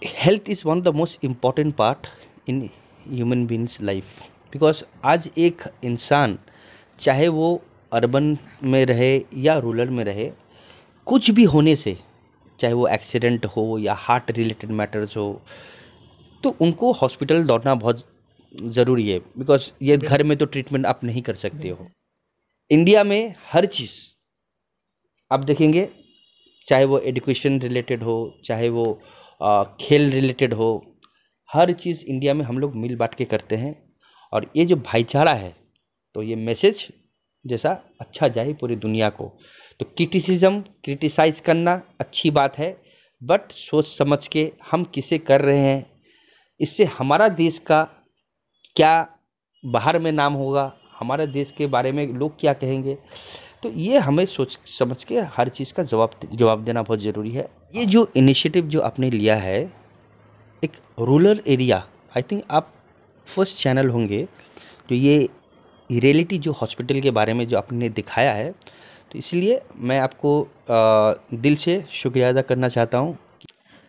Health is one of the most important part in human beings life. Because आज एक इंसान चाहे वो अर्बन में रहे या रूरल में रहे, कुछ भी होने से, चाहे वो एक्सीडेंट हो या हार्ट रिलेटेड मैटर्स हो, तो उनको हॉस्पिटल दौड़ना बहुत ज़रूरी है। बिकॉज ये घर में तो ट्रीटमेंट आप नहीं कर सकते हो। इंडिया में हर चीज़ आप देखेंगे, चाहे वो एजुकेशन रिलेटेड हो, चाहे वो खेल रिलेटेड हो, हर चीज़ इंडिया में हम लोग मिल बांट के करते हैं। और ये जो भाईचारा है, तो ये मैसेज जैसा अच्छा जाए पूरी दुनिया को। तो क्रिटिसाइज़ करना अच्छी बात है, बट सोच समझ के हम किसे कर रहे हैं, इससे हमारा देश का क्या बाहर में नाम होगा, हमारे देश के बारे में लोग क्या कहेंगे। तो ये हमें सोच समझ के हर चीज़ का जवाब देना बहुत ज़रूरी है। ये जो इनिशिएटिव जो आपने लिया है, एक रूरल एरिया, आई थिंक आप फर्स्ट चैनल होंगे तो ये रियलिटी जो हॉस्पिटल के बारे में जो आपने दिखाया है, तो इसलिए मैं आपको दिल से शुक्रिया अदा करना चाहता हूँ।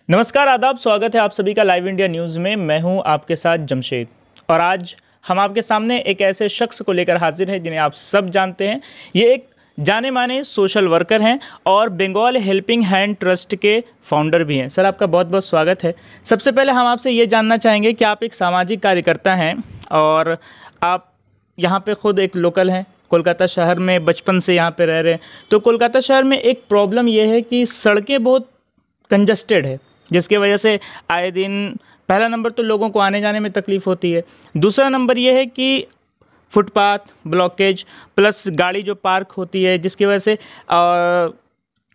नमस्कार, आदाब, स्वागत है आप सभी का लाइव इंडिया न्यूज़ में। मैं हूं आपके साथ जमशेद, और आज हम आपके सामने एक ऐसे शख्स को लेकर हाजिर हैं जिन्हें आप सब जानते हैं। ये एक जाने माने सोशल वर्कर हैं और बंगाल हेल्पिंग हैंड ट्रस्ट के फाउंडर भी हैं। सर, आपका बहुत बहुत स्वागत है। सबसे पहले हम आपसे ये जानना चाहेंगे कि आप एक सामाजिक कार्यकर्ता हैं और आप यहाँ पे खुद एक लोकल हैं, कोलकाता शहर में बचपन से यहाँ पे रह रहे हैं। तो कोलकाता शहर में एक प्रॉब्लम ये है कि सड़कें बहुत कंजस्टेड है, जिसके वजह से आए दिन पहला नंबर तो लोगों को आने जाने में तकलीफ़ होती है। दूसरा नंबर ये है कि फुटपाथ ब्लॉकेज प्लस गाड़ी जो पार्क होती है, जिसकी वजह से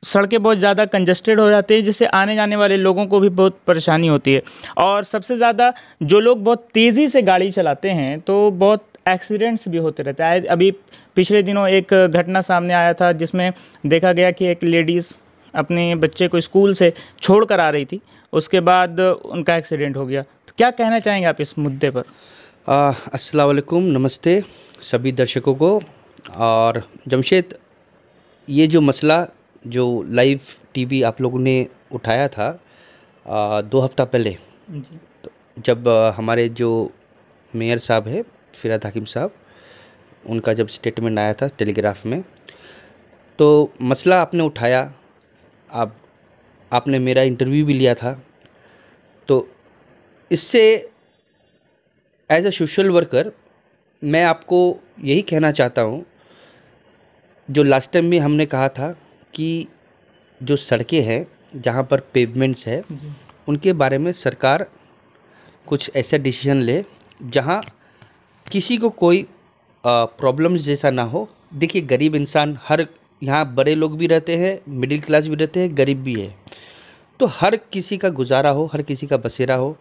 सड़कें बहुत ज़्यादा कंजस्टेड हो जाती है, जिससे आने जाने वाले लोगों को भी बहुत परेशानी होती है। और सबसे ज़्यादा जो लोग बहुत तेज़ी से गाड़ी चलाते हैं तो बहुत एक्सीडेंट्स भी होते रहते हैं। अभी पिछले दिनों एक घटना सामने आया था जिसमें देखा गया कि एक लेडीज़ अपने बच्चे को स्कूल से छोड़ कर आ रही थी, उसके बाद उनका एक्सीडेंट हो गया। तो क्या कहना चाहेंगे आप इस मुद्दे पर? अस्सलाम वालेकुम, नमस्ते सभी दर्शकों को। और जमशेद, ये जो मसला जो लाइव टीवी आप लोगों ने उठाया था 2 हफ्ता पहले, तो जब हमारे जो मेयर साहब है फिराद हकीम साहब, उनका जब स्टेटमेंट आया था टेलीग्राफ में, तो मसला आपने उठाया, आपने मेरा इंटरव्यू भी लिया था। तो इससे एज अ सोशल वर्कर मैं आपको यही कहना चाहता हूँ, जो लास्ट टाइम भी हमने कहा था कि जो सड़कें हैं जहाँ पर पेवमेंट्स है, उनके बारे में सरकार कुछ ऐसा डिसीजन ले जहाँ किसी को कोई प्रॉब्लम्स जैसा ना हो। देखिए, गरीब इंसान, हर यहाँ बड़े लोग भी रहते हैं, मिडिल क्लास भी रहते हैं, गरीब भी है, तो हर किसी का गुजारा हो, हर किसी का बसेरा हो।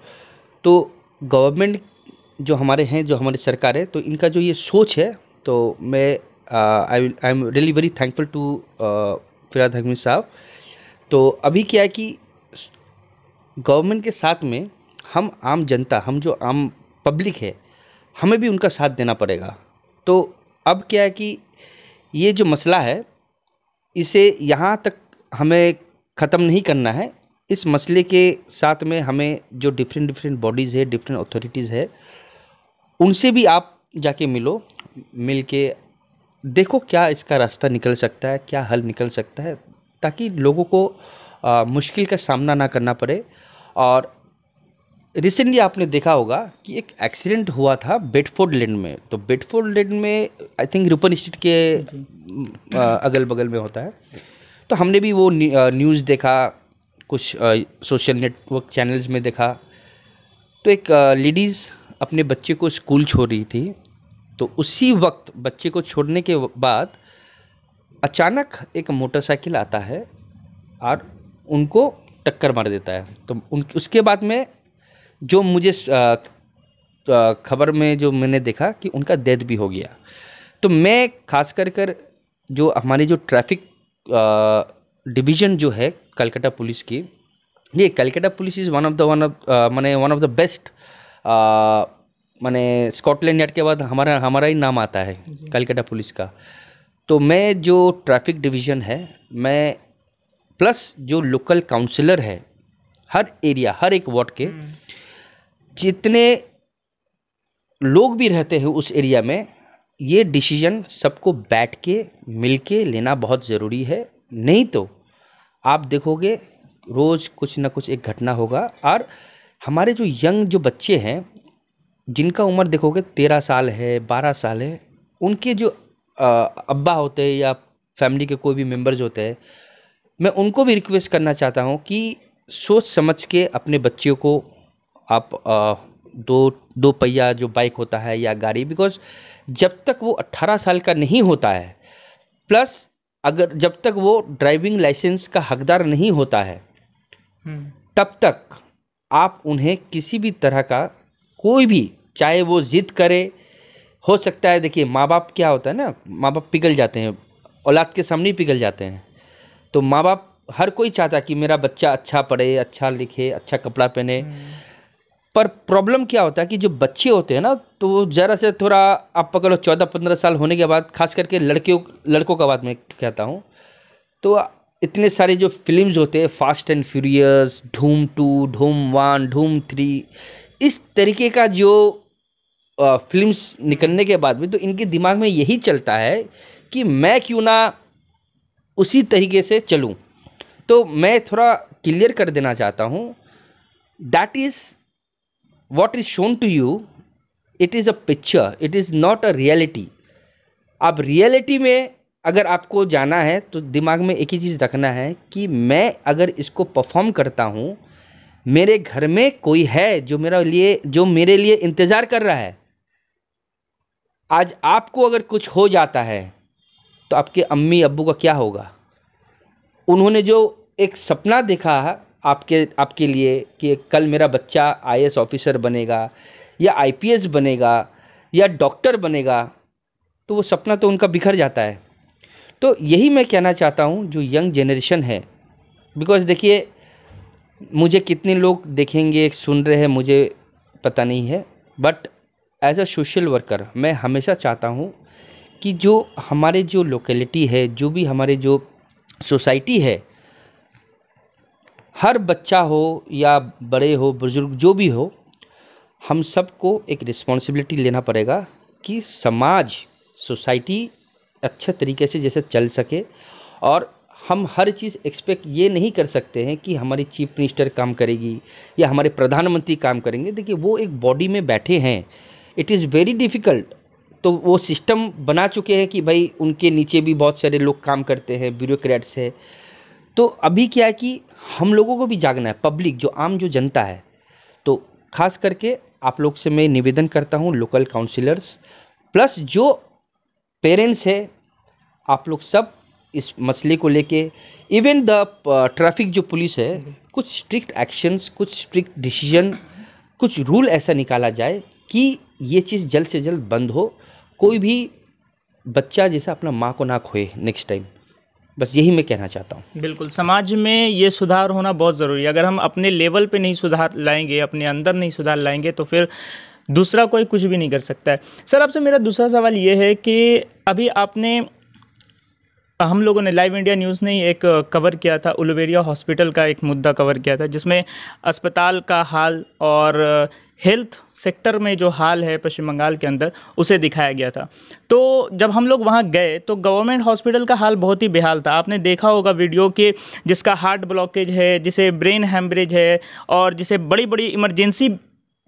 तो गवर्नमेंट जो हमारे हैं, जो हमारी सरकार है, तो इनका जो ये सोच है, तो मैं I am really very thankful to Firhad Hakim साहब। तो अभी क्या है कि गवर्नमेंट के साथ में हम आम जनता, हम जो आम पब्लिक है, हमें भी उनका साथ देना पड़ेगा। तो अब क्या है कि ये जो मसला है, इसे यहाँ तक हमें ख़त्म नहीं करना है। इस मसले के साथ में हमें जो डिफरेंट बॉडीज़ है, डिफरेंट अथॉरिटीज़ है, उनसे भी आप जाके मिल के देखो क्या इसका रास्ता निकल सकता है, क्या हल निकल सकता है, ताकि लोगों को मुश्किल का सामना ना करना पड़े। और रिसेंटली आपने देखा होगा कि एक एक्सीडेंट हुआ था बेडफोर्ड लैंड में। तो बेडफोर्ड लैंड में आई थिंक रिपन स्ट्रीट के अगल बगल में होता है। तो हमने भी वो न्यूज़ देखा, कुछ सोशल नेटवर्क चैनल्स में देखा। तो एक लेडीज़ अपने बच्चे को स्कूल छोड़ रही थी, तो उसी वक्त बच्चे को छोड़ने के बाद अचानक एक मोटरसाइकिल आता है और उनको टक्कर मार देता है। तो उसके बाद में जो मुझे खबर में जो मैंने देखा कि उनका डेथ भी हो गया। तो मैं खास कर जो हमारी जो ट्रैफिक डिवीज़न जो है कलकत्ता पुलिस की, ये Calcutta police is one of the best, माने स्कॉटलैंड यार्ड के बाद हमारा ही नाम आता है कलकत्ता पुलिस का। तो मैं जो ट्रैफिक डिवीज़न है, मैं प्लस जो लोकल काउंसलर है, हर एरिया, हर एक वार्ड के जितने लोग भी रहते हैं उस एरिया में, ये डिसीजन सबको बैठ के मिल के लेना बहुत ज़रूरी है। नहीं तो आप देखोगे रोज़ कुछ ना कुछ एक घटना होगा। और हमारे जो यंग जो बच्चे हैं, जिनका उम्र देखोगे 13 साल है, 12 साल है, उनके जो अब्बा होते हैं या फैमिली के कोई भी मेंबर्स होते हैं, मैं उनको भी रिक्वेस्ट करना चाहता हूँ कि सोच समझ के अपने बच्चों को आप दो पहिया जो बाइक होता है या गाड़ी, बिकॉज जब तक वो 18 साल का नहीं होता है, प्लस अगर जब तक वो ड्राइविंग लाइसेंस का हकदार नहीं होता है, तब तक आप उन्हें किसी भी तरह का कोई भी, चाहे वो जिद करे, हो सकता है, देखिए माँ बाप क्या होता है ना, माँ बाप पिघल जाते हैं, औलाद के सामने ही पिघल जाते हैं। तो माँ बाप हर कोई चाहता है कि मेरा बच्चा अच्छा पढ़े, अच्छा लिखे, अच्छा कपड़ा पहने। पर प्रॉब्लम क्या होता है कि जो बच्चे होते हैं ना, तो वो ज़रा से थोड़ा आप पकड़ लो 14-15 साल होने के बाद, खास करके लड़कों का बात मैं कहता हूँ, तो इतने सारे जो फिल्म्स होते हैं, फास्ट एंड फ्यूरियस, धूम 2, धूम 1, धूम 3, इस तरीके का जो फिल्म्स निकलने के बाद में तो इनके दिमाग में यही चलता है कि मैं क्यों ना उसी तरीके से चलूं। तो मैं थोड़ा क्लियर कर देना चाहता हूं, that is what is shown to you, it is a picture, it is not a reality. अब रियलिटी में अगर आपको जाना है तो दिमाग में एक ही चीज़ रखना है कि मैं अगर इसको परफॉर्म करता हूँ, मेरे घर में कोई है जो मेरे लिए इंतज़ार कर रहा है। आज आपको अगर कुछ हो जाता है तो आपके अम्मी अब्बू का क्या होगा? उन्होंने जो एक सपना देखा है आपके लिए कि कल मेरा बच्चा आईएएस ऑफिसर बनेगा या आईपीएस बनेगा या डॉक्टर बनेगा, तो वो सपना तो उनका बिखर जाता है। तो यही मैं कहना चाहता हूँ जो यंग जनरेशन है, बिकॉज देखिए मुझे कितने लोग देखेंगे, सुन रहे हैं, मुझे पता नहीं है, but as a social worker मैं हमेशा चाहता हूँ कि जो हमारे जो लोकेलिटी है, जो भी हमारे जो सोसाइटी है, हर बच्चा हो या बड़े हो, बुजुर्ग जो भी हो, हम सबको एक रिस्पॉन्सिबिलिटी लेना पड़ेगा कि समाज, सोसाइटी अच्छे तरीके से जैसे चल सके। और हम हर चीज़ एक्सपेक्ट ये नहीं कर सकते हैं कि हमारी चीफ मिनिस्टर काम करेगी या हमारे प्रधानमंत्री काम करेंगे। देखिए वो एक बॉडी में बैठे हैं, इट इज़ वेरी डिफ़िकल्ट। तो वो सिस्टम बना चुके हैं कि भाई उनके नीचे भी बहुत सारे लोग काम करते हैं, ब्यूरोक्रेट्स है। तो अभी क्या है कि हम लोगों को भी जागना है, पब्लिक जो आम जो जनता है। तो खास करके आप लोग से मैं निवेदन करता हूँ, लोकल काउंसिलर्स प्लस जो पेरेंट्स है, आप लोग सब इस मसले को लेके, इवन द ट्रैफिक जो पुलिस है, कुछ स्ट्रिक्ट एक्शंस, कुछ स्ट्रिक्ट डिसीजन, कुछ रूल ऐसा निकाला जाए कि ये चीज़ जल्द से जल्द बंद हो। कोई भी बच्चा जैसा अपना माँ को ना खोए नेक्स्ट टाइम, बस यही मैं कहना चाहता हूँ। बिल्कुल, समाज में ये सुधार होना बहुत ज़रूरी है। अगर हम अपने लेवल पे नहीं सुधार लाएंगे, अपने अंदर नहीं सुधार लाएंगे, तो फिर दूसरा कोई कुछ भी नहीं कर सकता है। सर, आपसे मेरा दूसरा सवाल ये है कि अभी हम लोगों ने, लाइव इंडिया न्यूज़ ने एक कवर किया था, उलुबेरिया हॉस्पिटल का एक मुद्दा कवर किया था, जिसमें अस्पताल का हाल और हेल्थ सेक्टर में जो हाल है पश्चिम बंगाल के अंदर, उसे दिखाया गया था। तो जब हम लोग वहाँ गए तो गवर्नमेंट हॉस्पिटल का हाल बहुत ही बेहाल था। आपने देखा होगा वीडियो कि जिसका हार्ट ब्लॉकेज है, जिसे ब्रेन हैमरेज है और जिसे बड़ी बड़ी इमरजेंसी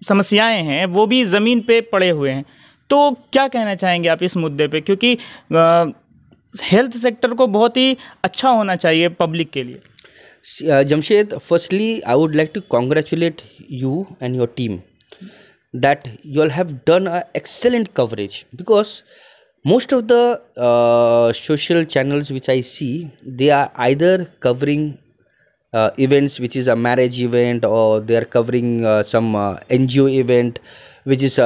समस्याएं हैं, वो भी ज़मीन पे पड़े हुए हैं। तो क्या कहना चाहेंगे आप इस मुद्दे पे, क्योंकि हेल्थ सेक्टर को बहुत ही अच्छा होना चाहिए पब्लिक के लिए। Jamshed, firstly I would like to congratulate you and your team that you all have done an excellent coverage, because most of the social channels which I see, they are either covering events which is a marriage event, or they are covering some NGO event which is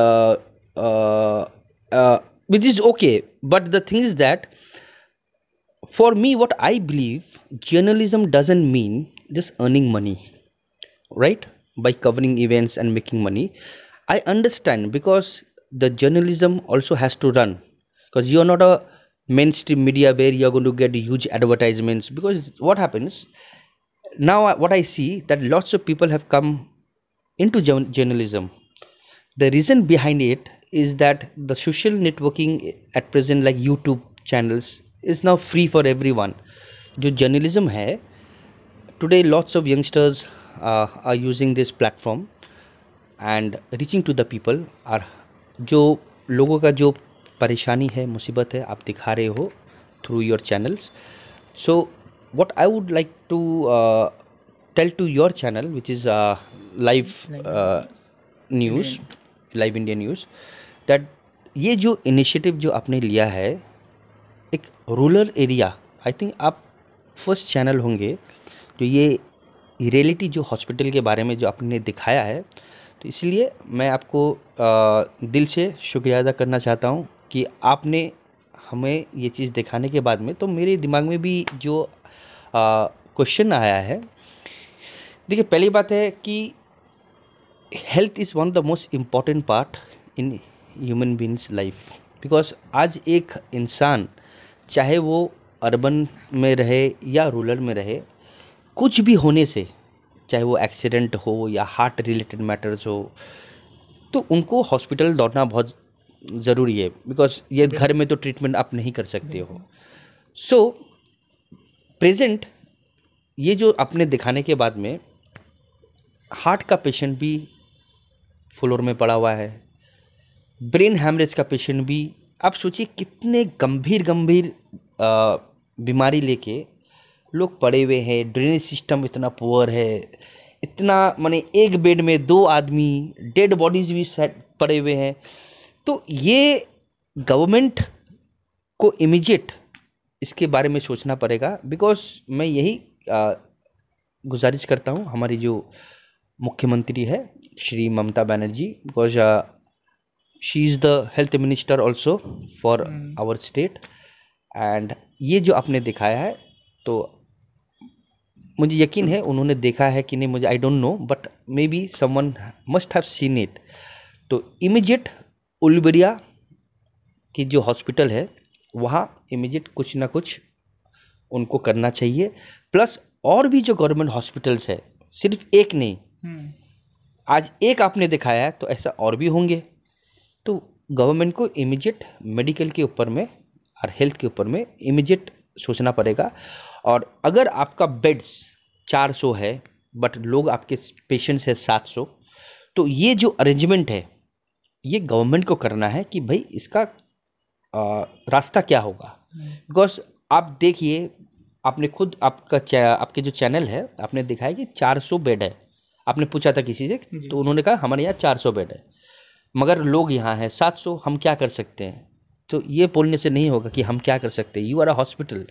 okay. But the thing is that for me, what I believe, journalism doesn't mean just earning money, right, by covering events and making money. I understand, because the journalism also has to run, because you are not a mainstream media where you are going to get huge advertisements. Because what happens, now what I see that lots of people have come into journalism. The reason behind it is that the social networking at present like YouTube channels is now free for everyone. जो journalism है today, lots of youngsters are using this platform and reaching to the people. और जो लोगों का जो परेशानी है, मुसीबत है, आप दिखा रहे हो through your channels. So what I would like to tell to your channel, which is live news, live India news, that ये जो इनिशिएटिव जो आपने लिया है एक रूरल एरिया, आई थिंक आप फर्स्ट चैनल होंगे जो ये रियलिटी जो हॉस्पिटल के बारे में जो आपने दिखाया है. तो इसलिए मैं आपको दिल से शुक्रिया अदा करना चाहता हूँ कि आपने हमें ये चीज़ दिखाने के बाद में, तो मेरे दिमाग में भी जो क्वेश्चन आया है. देखिए, पहली बात है कि health is one of the most important part in human beings life. Because आज एक इंसान चाहे वो अर्बन में रहे या रूरल में रहे, कुछ भी होने से, चाहे वो एक्सीडेंट हो या हार्ट रिलेटेड मैटर्स हो, तो उनको हॉस्पिटल दौड़ना बहुत ज़रूरी है. बिकॉज ये घर में तो ट्रीटमेंट आप नहीं कर सकते हो. सो प्रेजेंट ये जो आपने दिखाने के बाद में हार्ट का पेशेंट भी फ्लोर में पड़ा हुआ है, ब्रेन हैमरेज का पेशेंट भी. आप सोचिए कितने गंभीर बीमारी लेके लोग पड़े हुए हैं. ड्रेनेज सिस्टम इतना पुअर है, इतना माने एक बेड में 2 आदमी, डेड बॉडीज भी पड़े हुए हैं. तो ये गवर्नमेंट को इमीडिएट इसके बारे में सोचना पड़ेगा. बिकॉज मैं यही गुजारिश करता हूँ हमारी जो मुख्यमंत्री है Shri Mamata Banerjee, because she is the health minister also for our state. And ये जो आपने दिखाया है, तो मुझे यकीन है उन्होंने देखा है कि नहीं, मुझे I don't know, but may be someone must have seen it. तो इमीडिएट उलबरिया की जो हॉस्पिटल है वहाँ इमीडिएट कुछ ना कुछ उनको करना चाहिए. प्लस और भी जो गवर्नमेंट हॉस्पिटल्स है, सिर्फ एक नहीं, आज एक आपने दिखाया है तो ऐसा और भी होंगे. तो गवर्नमेंट को इमीडिएट मेडिकल के ऊपर में और हेल्थ के ऊपर में इमीडिएट सोचना पड़ेगा. और अगर आपका बेड्स 400 है बट लोग आपके पेशेंट्स है 700, तो ये जो अरेंजमेंट है ये गवर्नमेंट को करना है कि भाई इसका रास्ता क्या होगा. बिकॉज आप देखिए, आपने खुद आपके जो चैनल है आपने दिखाया कि 400 बेड है. आपने पूछा था किसी से तो उन्होंने कहा हमारे यहाँ 400 बेड है, मगर लोग यहाँ हैं 700, हम क्या कर सकते हैं. तो ये बोलने से नहीं होगा कि हम क्या कर सकते हैं. यू आर अ हॉस्पिटल,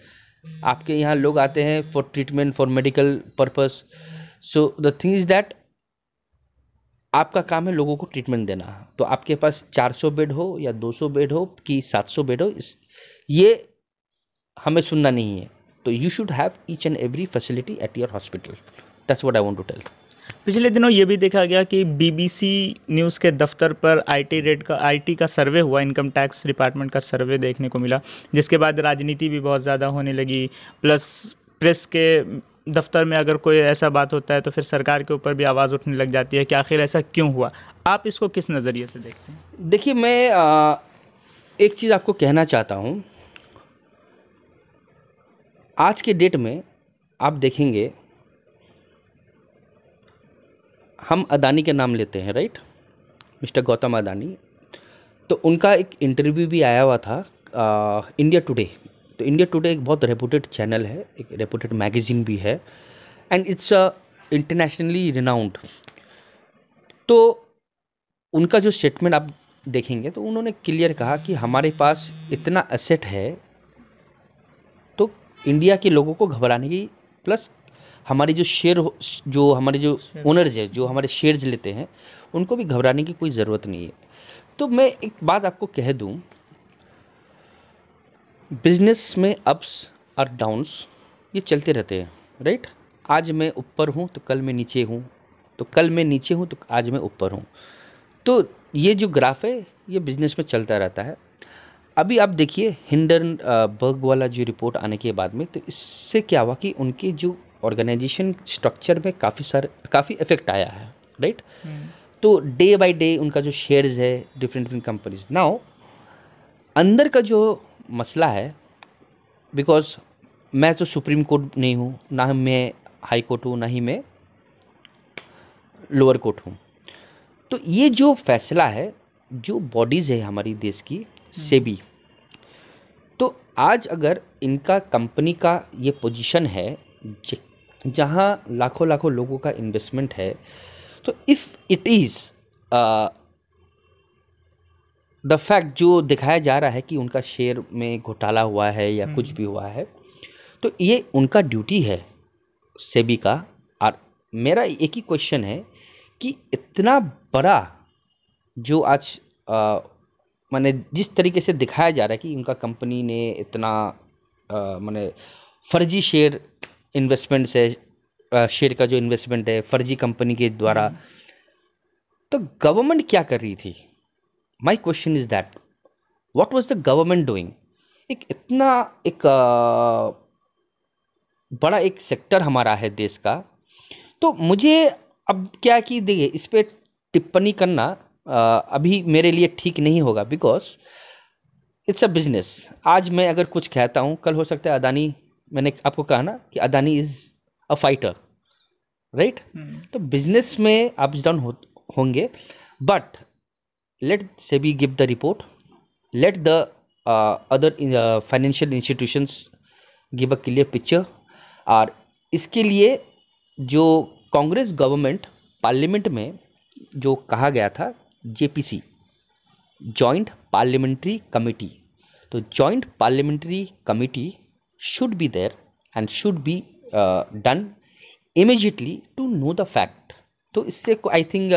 आपके यहाँ लोग आते हैं for treatment, for medical purpose. So the thing is that आपका काम है लोगों को ट्रीटमेंट देना. तो आपके पास 400 बेड हो या 200 बेड हो कि 700 बेड हो, ये हमें सुनना नहीं है. तो you should have each and every facility at your hospital. That's what I want to tell. पिछले दिनों ये भी देखा गया कि बीबीसी न्यूज़ के दफ्तर पर आईटी का सर्वे हुआ, इनकम टैक्स डिपार्टमेंट का सर्वे देखने को मिला, जिसके बाद राजनीति भी बहुत ज़्यादा होने लगी. प्लस प्रेस के दफ्तर में अगर कोई ऐसा बात होता है तो फिर सरकार के ऊपर भी आवाज़ उठने लग जाती है कि आखिर ऐसा क्यों हुआ. आप इसको किस नज़रिए से देखते हैं? देखिए, मैं एक चीज़ आपको कहना चाहता हूँ. आज के डेट में आप देखेंगे, हम अदानी के नाम लेते हैं, राइट, मिस्टर गौतम अदानी. तो उनका एक इंटरव्यू भी आया हुआ था इंडिया टुडे. तो इंडिया टुडे एक बहुत रेपुटेड चैनल है, एक रेपुटेड मैगज़ीन भी है, एंड इट्स इंटरनेशनली रिनाउंड. तो उनका जो स्टेटमेंट आप देखेंगे तो उन्होंने क्लियर कहा कि हमारे पास इतना एसेट है तो इंडिया के लोगों को घबराने की, प्लस हमारी जो हमारे जो ओनर्स है, जो हमारे शेयर्स लेते हैं, उनको भी घबराने की कोई ज़रूरत नहीं है. तो मैं एक बात आपको कह दूं, बिजनेस में अप्स और डाउन्स ये चलते रहते हैं, राइट. आज मैं ऊपर हूँ तो कल मैं नीचे हूँ, तो कल मैं नीचे हूँ तो आज मैं ऊपर हूँ. तो ये जो ग्राफ है ये बिजनेस में चलता रहता है. अभी आप देखिए हिंडनबर्ग वाला जो रिपोर्ट आने के बाद में, तो इससे क्या हुआ कि उनके जो ऑर्गेनाइजेशन स्ट्रक्चर में काफ़ी इफेक्ट आया है, राइट। तो डे बाय डे उनका जो शेयर्स है डिफरेंट डिफरेंट कंपनीज, नाउ अंदर का जो मसला है, बिकॉज मैं तो सुप्रीम कोर्ट नहीं हूँ, ना ही मैं हाई कोर्ट हूँ, ना ही मैं लोअर कोर्ट हूँ। तो ये जो फैसला है, जो बॉडीज़ है हमारी देश की, सेबी, तो आज अगर इनका कंपनी का ये पोजीशन है जहाँ लाखों लाखों लोगों का इन्वेस्टमेंट है, तो if it is the fact जो दिखाया जा रहा है कि उनका शेयर में घोटाला हुआ है या कुछ भी हुआ है, तो ये उनका ड्यूटी है सेबी का। और मेरा एक ही क्वेश्चन है कि इतना बड़ा जो आज माने जिस तरीके से दिखाया जा रहा है कि उनका कंपनी ने इतना माने फर्जी शेयर इन्वेस्टमेंट से शेयर का जो इन्वेस्टमेंट है फर्जी कंपनी के द्वारा, तो गवर्नमेंट क्या कर रही थी? My question is that what was the government doing? एक इतना एक बड़ा एक सेक्टर हमारा है देश का, तो मुझे अब क्या कि देखिए इस पर टिप्पणी करना अभी मेरे लिए ठीक नहीं होगा, बिकॉज इट्स अ बिजनेस। आज मैं अगर कुछ कहता हूँ, कल हो सकता है अदानी, मैंने आपको कहा ना कि Adani is a fighter, right. तो बिजनेस में अप्स डाउन होंगे, but let SEBI give the report, let the other financial institutions give a clear picture. और इसके लिए जो कांग्रेस गवर्नमेंट पार्लियामेंट में जो कहा गया था जेपीसी, जॉइंट पार्लियामेंट्री कमेटी, तो joint parliamentary committee should be there and should be done immediately to know the fact. तो इससे I think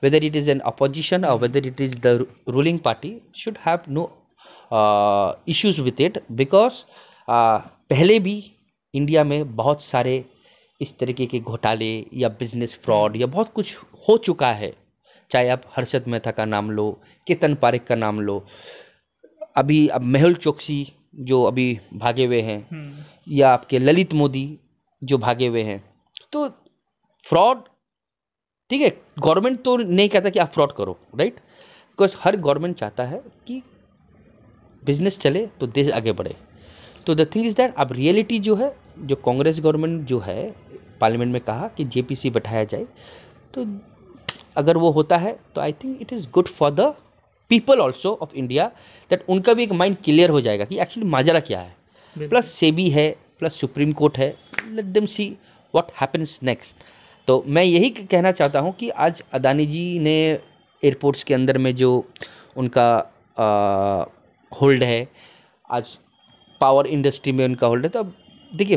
whether it is an opposition और whether it is the ruling party should have no issues with it, because पहले भी India में बहुत सारे इस तरीके के घोटाले या बिजनेस फ्रॉड या बहुत कुछ हो चुका है। चाहे आप हर्षद मेहता का नाम लो, केतन पारेख का नाम लो, अभी अब मेहुल चोकसी जो अभी भागे हुए हैं, या आपके ललित मोदी जो भागे हुए हैं। तो फ्रॉड, ठीक है, गवर्नमेंट तो नहीं कहता कि आप फ्रॉड करो, राइट, बिकॉज हर गवर्नमेंट चाहता है कि बिजनेस चले तो देश आगे बढ़े। तो द थिंग इज़ दैट अब रियलिटी जो है, जो कांग्रेस गवर्नमेंट जो है पार्लियामेंट में कहा कि जेपीसी बैठाया जाए, तो अगर वो होता है तो I think it is good for the people also of India, that उनका भी एक माइंड क्लियर हो जाएगा कि एक्चुअली माजरा क्या है। प्लस सेबी है, प्लस सुप्रीम कोर्ट है, let them see what happens next. तो मैं यही कहना चाहता हूँ कि आज अदानी जी ने एयरपोर्ट्स के अंदर में जो उनका होल्ड है, आज पावर इंडस्ट्री में उनका होल्ड है, तो अब देखिए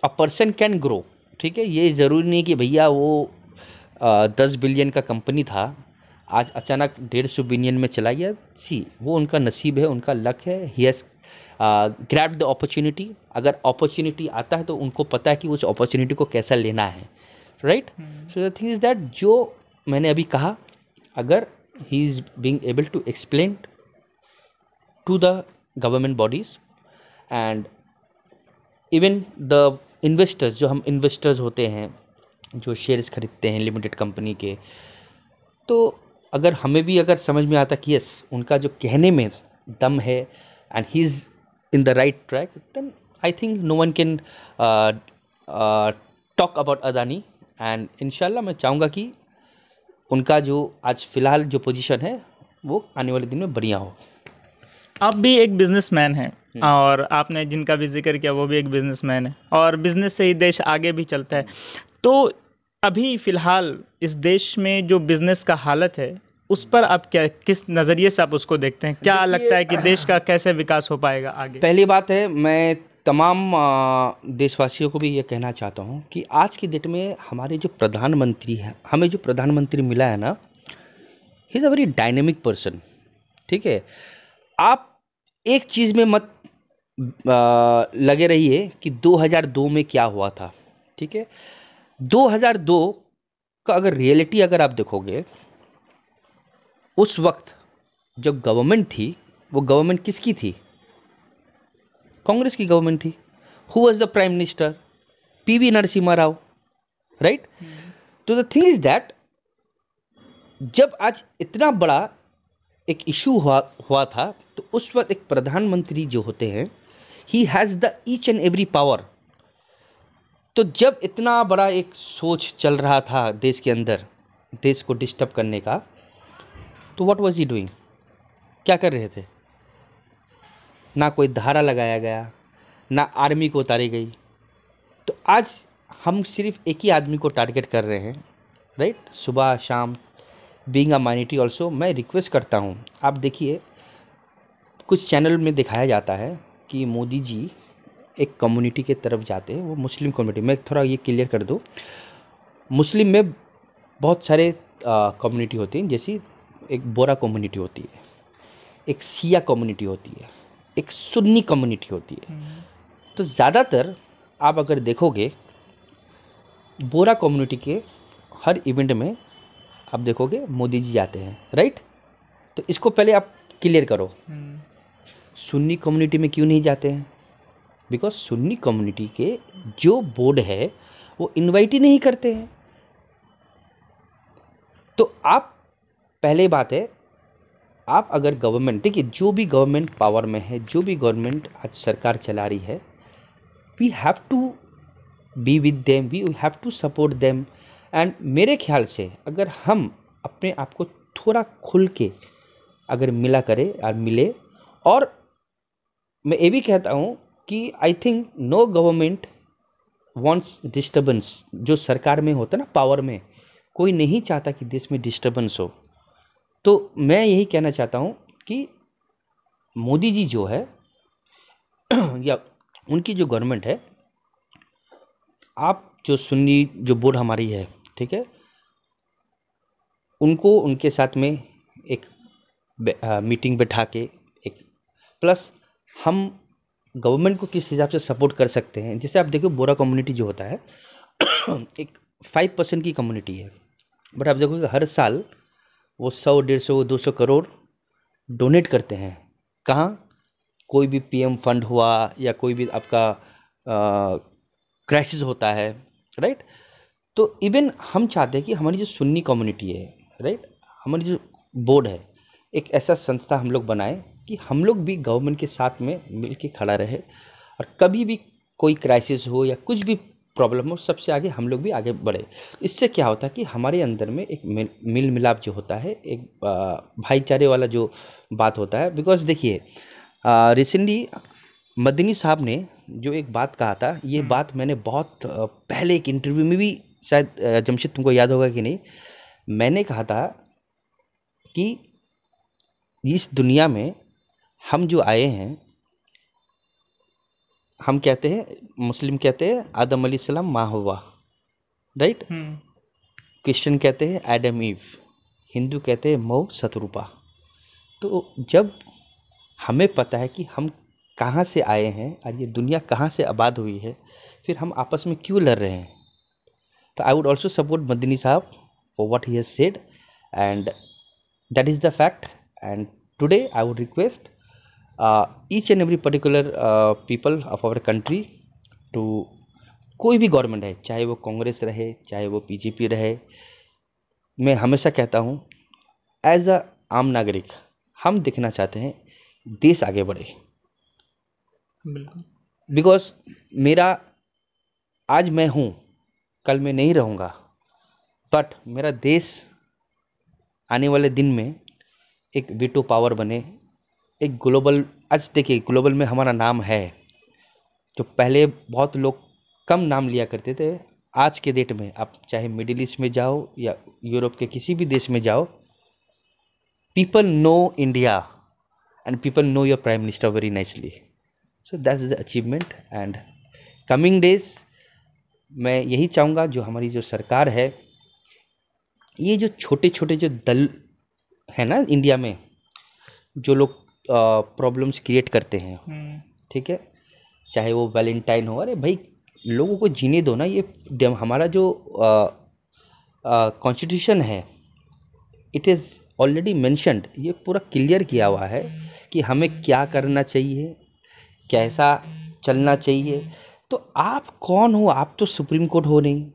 अ पर्सन कैन ग्रो, ठीक है, ये ज़रूरी नहीं कि भैया वो 10 बिलियन का कंपनी था, आज अचानक 150 बिलियन में चला गया। सी वो उनका नसीब है, उनका लक है, he has grab the opportunity. अगर अपॉर्चुनिटी आता है तो उनको पता है कि उस अपॉर्चुनिटी को कैसा लेना है, right. So the thing is that जो मैंने अभी कहा, अगर he is being able to explain to the government bodies and even the investors, जो हम इन्वेस्टर्स होते हैं जो शेयर्स खरीदते हैं लिमिटेड कंपनी के, तो अगर हमें भी अगर समझ में आता कि यस उनका जो कहने में दम है and he is in the right track, then I think no one can talk about Adani. And इंशाल्लाह मैं चाहूँगा कि उनका जो आज फ़िलहाल जो पोजीशन है वो आने वाले दिन में बढ़िया हो। आप भी एक बिजनेसमैन हैं और आपने जिनका भी जिक्र किया वो भी एक बिजनेसमैन है, और बिजनेस से ही देश आगे भी चलता है। तो अभी फ़िलहाल इस देश में जो बिज़नेस का हालत है उस पर आप क्या, किस नज़रिए से आप उसको देखते हैं? क्या लगता है कि देश का कैसे विकास हो पाएगा आगे? पहली बात है, मैं तमाम देशवासियों को भी ये कहना चाहता हूँ कि आज की डेट में हमारे जो प्रधानमंत्री हैं, हमें जो प्रधानमंत्री मिला है ना, he is a very dynamic person, ठीक है। आप एक चीज़ में मत लगे रहिए कि 2002 में क्या हुआ था, ठीक है। 2002 का अगर रियलिटी अगर आप देखोगे, उस वक्त जो गवर्नमेंट थी वो गवर्नमेंट किसकी थी? कांग्रेस की गवर्नमेंट थी। Who was the prime minister? PV Narasimha Rao, right. तो द थिंग इज दैट जब आज इतना बड़ा एक इशू हुआ था, तो उस वक्त एक प्रधानमंत्री जो होते हैं, he has the each and every power. तो जब इतना बड़ा एक सोच चल रहा था देश के अंदर, देश को डिस्टर्ब करने का, तो व्हाट वाज ही डूइंग, क्या कर रहे थे? ना कोई धारा लगाया गया, ना आर्मी को उतारी गई। तो आज हम सिर्फ एक ही आदमी को टारगेट कर रहे हैं, राइट। सुबह शाम, बीइंग अ माइनॉरिटी ऑल्सो, मैं रिक्वेस्ट करता हूँ, आप देखिए कुछ चैनल में दिखाया जाता है कि मोदी जी एक कम्युनिटी के तरफ जाते हैं, वो मुस्लिम कम्युनिटी। मैं थोड़ा ये क्लियर कर दूँ, मुस्लिम में बहुत सारे कम्युनिटी होती हैं, जैसे एक बोरा कम्युनिटी होती है, एक शिया कम्युनिटी होती है, एक सुन्नी कम्युनिटी होती है। तो ज़्यादातर आप अगर देखोगे बोरा कम्युनिटी के हर इवेंट में आप देखोगे मोदी जी जाते हैं, राइट। तो इसको पहले आप क्लियर करो, सुन्नी कम्युनिटी में क्यों नहीं जाते हैं? बिकॉज सुन्नी कम्युनिटी के जो बोर्ड है वो इनवाइट ही नहीं करते हैं। तो आप, पहले बात है, आप अगर गवर्नमेंट, देखिए जो भी गवर्नमेंट पावर में है, जो भी गवर्नमेंट आज सरकार चला रही है, we have to be with them, we have to support them. And मेरे ख्याल से अगर हम अपने आप को थोड़ा खुल के अगर मिला करें और मिले, और मैं ये भी कहता हूँ कि I think no government wants disturbance. जो सरकार में होता है ना, पावर में, कोई नहीं चाहता कि देश में डिस्टर्बेंस हो। तो मैं यही कहना चाहता हूँ कि मोदी जी जो है या उनकी जो गवर्नमेंट है, आप जो सुन्नी जो बोर्ड हमारी है, ठीक है, उनको उनके साथ में एक मीटिंग बैठा के, एक प्लस हम गवर्नमेंट को किस हिसाब से सपोर्ट कर सकते हैं। जैसे आप देखो बोरा कम्युनिटी जो होता है एक 5% की कम्युनिटी है, बट आप देखोगे हर साल वो 100, 150, 200 करोड़ डोनेट करते हैं। कहाँ? कोई भी पीएम फंड हुआ या कोई भी आपका क्राइसिस होता है, राइट। तो इवन हम चाहते हैं कि हमारी जो सुन्नी कम्युनिटी है, राइट, हमारी जो बोर्ड है, एक ऐसा संस्था हम लोग बनाएं कि हम लोग भी गवर्नमेंट के साथ में मिल के खड़ा रहे, और कभी भी कोई क्राइसिस हो या कुछ भी प्रॉब्लम हो, सबसे आगे हम लोग भी आगे बढ़े। इससे क्या होता है कि हमारे अंदर में एक मिल मिलाप जो होता है, एक भाईचारे वाला जो बात होता है। बिकॉज देखिए रिसेंटली मदनी साहब ने जो एक बात कहा था, ये बात मैंने बहुत पहले एक इंटरव्यू में भी, शायद जमशेद तुमको याद होगा कि नहीं, मैंने कहा था कि इस दुनिया में हम जो आए हैं, हम कहते हैं, मुस्लिम कहते हैं आदम अलैहिस्सलाम माँ हव्वा, राइट, क्रिश्चियन कहते हैं एडम ईव, हिंदू कहते हैं मऊ शतरूपा। तो जब हमें पता है कि हम कहाँ से आए हैं और ये दुनिया कहाँ से आबाद हुई है, फिर हम आपस में क्यों लड़ रहे हैं? तो I would also support Madani साहब for what he has said, and that is the fact. And today I would request each and every particular people of our country to, कोई भी गवर्नमेंट है, चाहे वो कांग्रेस रहे, चाहे वो बीजेपी रहे, मैं हमेशा कहता हूँ एज अ आम नागरिक हम देखना चाहते हैं देश आगे बढ़े। बिल्कुल। बिकॉज मेरा, आज मैं हूँ, कल मैं नहीं रहूँगा, बट मेरा देश आने वाले दिन में एक वीटो पावर बने, एक ग्लोबल, आज देखिए ग्लोबल में हमारा नाम है। जो पहले बहुत लोग कम नाम लिया करते थे, आज के डेट में आप चाहे मिडिल ईस्ट में जाओ या यूरोप के किसी भी देश में जाओ, people know India and people know your prime minister very nicely. So that is the achievement. And coming days मैं यही चाहूँगा, जो हमारी जो सरकार है, ये जो छोटे छोटे जो दल है ना इंडिया में, जो लोग प्रॉब्लम्स क्रिएट करते हैं, ठीक है, चाहे वो वैलेंटाइन हो, अरे भाई लोगों को जीने दो ना। ये हमारा जो कॉन्स्टिट्यूशन है, इट इज़ ऑलरेडी मेंशन्ड, ये पूरा क्लियर किया हुआ है कि हमें क्या करना चाहिए, कैसा चलना चाहिए। तो आप कौन हो? आप तो सुप्रीम कोर्ट हो नहीं,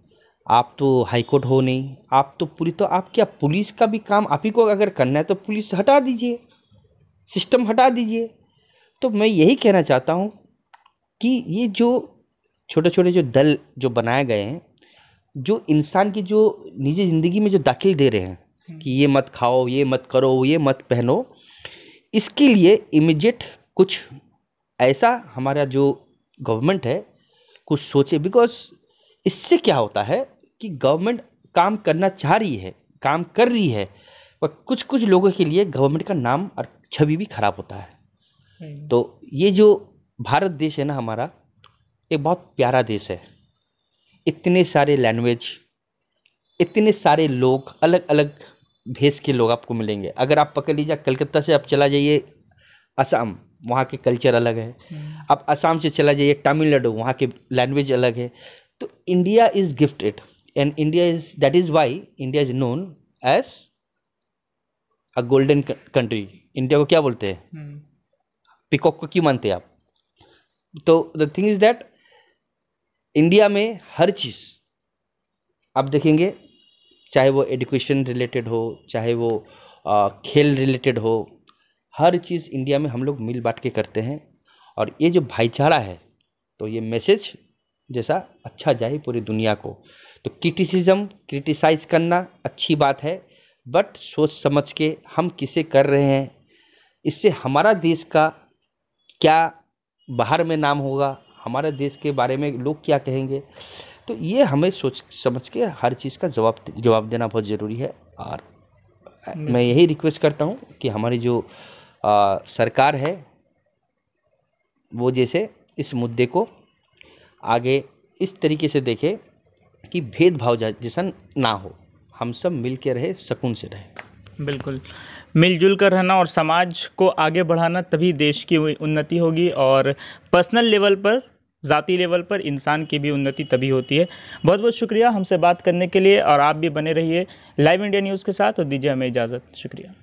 आप तो हाई कोर्ट हो नहीं, आप तो तो आप क्या, पुलिस का भी काम आप ही को अगर करना है तो पुलिस हटा दीजिए, सिस्टम हटा दीजिए। तो मैं यही कहना चाहता हूँ कि ये जो छोटे छोटे जो दल जो बनाए गए हैं, जो इंसान की जो निजी ज़िंदगी में जो दाखिल दे रहे हैं कि ये मत खाओ, ये मत करो, ये मत पहनो, इसके लिए इमीडिएट कुछ ऐसा हमारा जो गवर्नमेंट है कुछ सोचे। बिकॉज इससे क्या होता है कि गवर्नमेंट काम करना चाह रही है, काम कर रही है, पर कुछ कुछ लोगों के लिए गवर्नमेंट का नाम और छवि भी खराब होता है। तो ये जो भारत देश है ना हमारा, एक बहुत प्यारा देश है। इतने सारे लैंग्वेज, इतने सारे लोग, अलग अलग भेष के लोग आपको मिलेंगे। अगर आप पकड़ लीजिए, कलकत्ता से आप चला जाइए असम, वहाँ के कल्चर अलग है। आप असम से चला जाइए तमिलनाडु, वहाँ के लैंग्वेज अलग है। तो India is gifted and India is, that is why India is known as a golden country. India को क्या बोलते हैं? पिकॉक को क्यों मानते हैं आप? तो the thing is that India में हर चीज़ आप देखेंगे, चाहे वो एजुकेशन रिलेटेड हो, चाहे वो खेल रिलेटेड हो, हर चीज़ इंडिया में हम लोग मिल बांट के करते हैं। और ये जो भाईचारा है, तो ये मैसेज जैसा अच्छा जाए पूरी दुनिया को। तो क्रिटिसाइज करना अच्छी बात है, बट सोच समझ के हम किसे कर रहे हैं, इससे हमारा देश का क्या बाहर में नाम होगा, हमारे देश के बारे में लोग क्या कहेंगे। तो ये हमें सोच समझ के हर चीज़ का जवाब देना बहुत ज़रूरी है। और मैं यही रिक्वेस्ट करता हूँ कि हमारी जो सरकार है वो जैसे इस मुद्दे को आगे इस तरीके से देखे कि भेदभाव जैसा ना हो, हम सब मिल के रहे, सुकून से रहे। बिल्कुल, मिलजुल कर रहना और समाज को आगे बढ़ाना, तभी देश की उन्नति होगी। और पर्सनल लेवल पर, ज़ाती लेवल पर इंसान की भी उन्नति तभी होती है। बहुत बहुत शुक्रिया हमसे बात करने के लिए, और आप भी बने रहिए लाइव इंडिया न्यूज़ के साथ और दीजिए हमें इजाज़त। शुक्रिया।